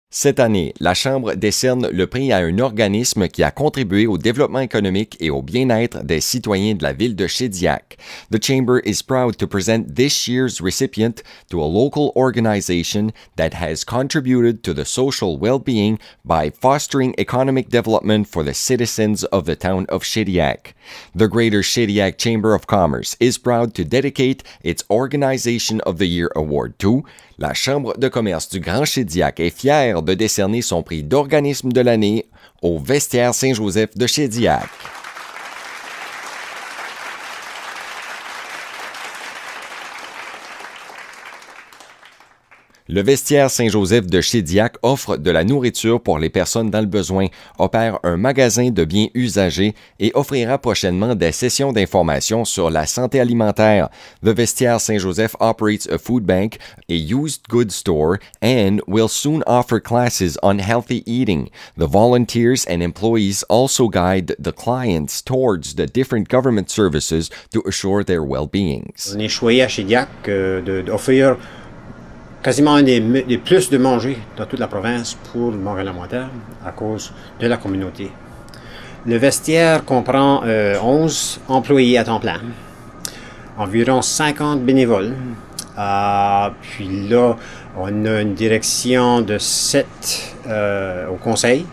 Cette année, la Chambre décerne le prix à un organisme qui a contribué au développement économique et au bien-être des citoyens de la ville de Shediac. The Chamber is proud to present this year's recipient to a local organization that has contributed to the social well-being by fostering economic development for the citizens of the town of Shediac. The Greater Shediac Chamber of Commerce is proud to dedicate its Organization of the Year Award to la Chambre de commerce du Grand Shediac est fière de décerner son prix d'organisme de l'année au Vestiaire Saint-Joseph de Shediac. Le Vestiaire Saint-Joseph de Shediac offre de la nourriture pour les personnes dans le besoin, opère un magasin de biens usagés et offrira prochainement des sessions d'information sur la santé alimentaire. The Vestiaire Saint-Joseph operates a food bank, a used goods store, and will soon offer classes on healthy eating. The volunteers and employees also guide the clients towards the different government services to assure their well-being. On est choyé à Shediac d'offrir quasiment un des plus de manger dans toute la province pour Montréal-Alimentaire à cause de la communauté. Le vestiaire comprend 11 employés à temps plein, environ 50 bénévoles. Puis là, on a une direction de 7 au conseil.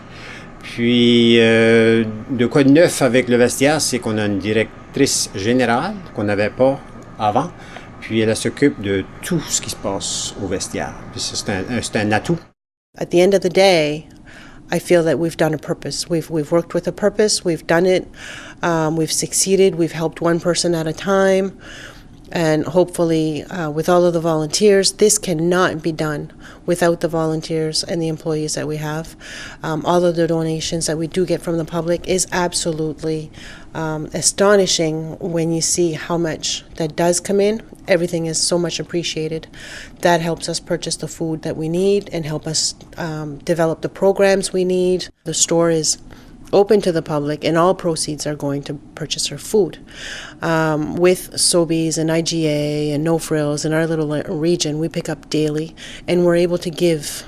Puis, de quoi de neuf avec le vestiaire, c'est qu'on a une directrice générale qu'on n'avait pas avant. Puis elle s'occupe de tout ce qui se passe au vestiaire. Puis c'est un atout. At the end of the day, I feel that we've done a purpose. We've worked with a purpose. We've done it. We've succeeded. We've helped one person at a time. And hopefully, with all of the volunteers, this cannot be done without the volunteers and the employees that we have. All of the donations that we do get from the public is absolutely astonishing when you see how much that does come in. Everything is so much appreciated. That helps us purchase the food that we need and help us develop the programs we need. The store is open to the public, and all proceeds are going to purchase our food. With Sobeys and IGA and No Frills in our little region, we pick up daily, and we're able to give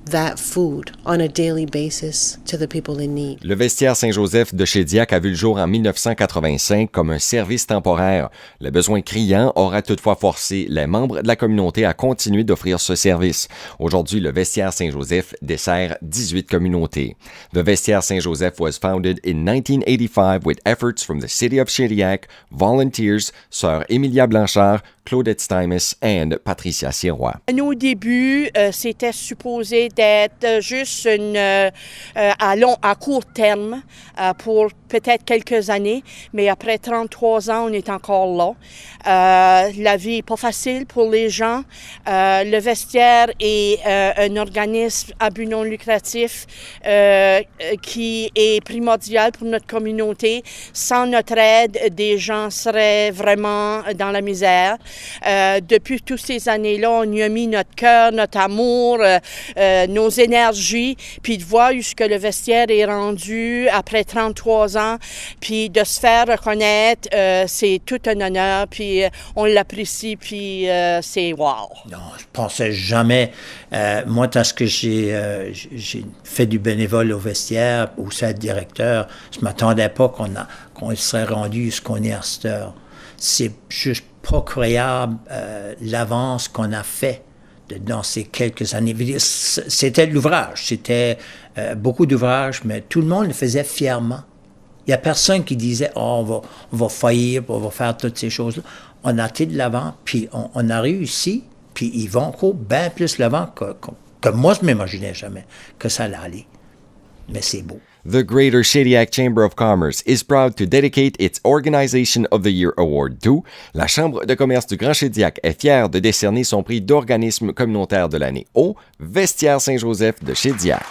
that food on a daily basis to the people in need. Le Vestiaire Saint-Joseph de Shediac a vu le jour en 1985 comme un service temporaire. Le besoin criant aura toutefois forcé les membres de la communauté à continuer d'offrir ce service. Aujourd'hui, le Vestiaire Saint-Joseph dessert 18 communautés. The Vestiaire Saint-Joseph was founded in 1985 with efforts from the city of Shediac, volunteers, Sœur Emilia Blanchard, Claudette Steimus and Patricia Sirois. Au début, c'était supposé d'être juste à court terme pour peut-être quelques années, mais après 33 ans, on est encore là. La vie n'est pas facile pour les gens. Le vestiaire est un organisme à but non lucratif qui est primordial pour notre communauté. Sans notre aide, des gens seraient vraiment dans la misère. Depuis toutes ces années-là, on y a mis notre cœur, notre amour, nos énergies, puis de voir jusque le vestiaire est rendu après 33 ans, puis de se faire reconnaître, c'est tout un honneur, puis on l'apprécie, puis c'est wow. Non, je pensais jamais. Moi, parce que j'ai fait du bénévole au vestiaire, ou être directeur, je m'attendais pas qu'on serait rendu ce qu'on est à cette heure. C'est juste pas croyable l'avance qu'on a fait dans ces quelques années. C'était de l'ouvrage, c'était beaucoup d'ouvrages, mais tout le monde le faisait fièrement. Il n'y a personne qui disait « Oh, on va faillir, on va faire toutes ces choses-là ». On a été de l'avant, puis on a réussi, puis ils vont encore bien plus de l'avant que moi, je ne m'imaginais jamais que ça allait aller. Mais c'est beau. The Greater Shediac Chamber of Commerce is proud to dedicate its Organization of the Year Award to la Chambre de commerce du Grand Shediac est fière de décerner son prix d'organisme communautaire de l'année au Vestiaire Saint-Joseph de Shediac.